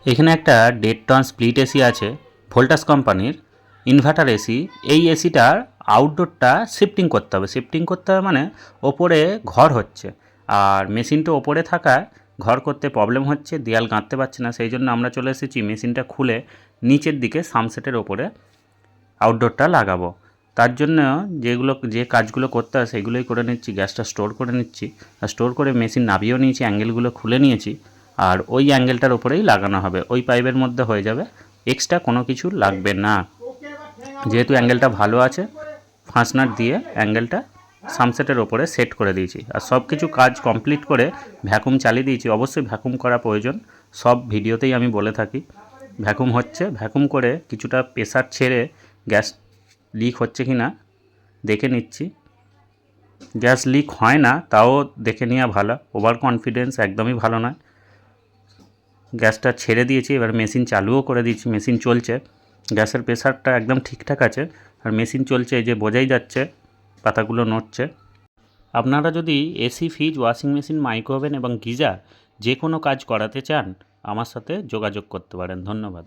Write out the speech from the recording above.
এখানে একটা 1.5 ton split AC আছে ভোল্টাস কোম্পানির ইনভার্টার এসি। এই এসিটার আউটডোরটা শিফটিং করতে হবে। শিফটিং করতে হবে মানে ওপরে ঘর হচ্ছে, আর মেশিনটা ওপরে থাকায় ঘর করতে প্রবলেম হচ্ছে, দেয়াল গাঁথতে পারছে না। সেই জন্য আমরা চলে এসেছি মেশিনটা খুলে নিচের দিকে সানসেটের ওপরে আউটডোরটা লাগাবো। তার জন্য যে কাজগুলো করতে হয় সেগুলোই করে নিচ্ছি। গ্যাসটা স্টোর করে নিচ্ছি, আর স্টোর করে মেশিন নামিয়েও নিয়েছি, অ্যাঙ্গেলগুলো খুলে নিয়েছি। আর ওই অ্যাঙ্গেলটার ওপরেই লাগানো হবে, ওই পাইপের মধ্যে হয়ে যাবে, এক্সট্রা কোনো কিছু লাগবে না। যেহেতু অ্যাঙ্গেলটা ভালো আছে, ফাস্টনার দিয়ে অ্যাঙ্গেলটা সানসেটের ওপরে সেট করে দিয়েছি। আর সব কিছু কাজ কমপ্লিট করে ভ্যাকুম চালিয়ে দিয়েছি। অবশ্যই ভ্যাকুম করা প্রয়োজন, সব ভিডিওতেই আমি বলে থাকি। ভ্যাকুম হচ্ছে, ভ্যাকুম করে কিছুটা প্রেসার ছেড়ে গ্যাস লিক হচ্ছে কি না দেখে নিচ্ছি। গ্যাস লিক হয় না, তাও দেখে নেওয়া ভালো। ওভার কনফিডেন্স একদমই ভালো নয়। গ্যাসটা ছেড়ে দিয়েছি, এবার মেশিন চালুও করে দিয়েছি, মেশিন চলছে। গ্যাসের প্রেসারটা একদম ঠিকঠাক আছে, আর মেশিন চলছে, এই যে বোঝাই যাচ্ছে পাতাগুলো নড়ছে। আপনারা যদি AC, fridge, washing machine, micro oven এবং গিজার যে কোনো কাজ করাতে চান আমার সাথে যোগাযোগ করতে পারেন। ধন্যবাদ।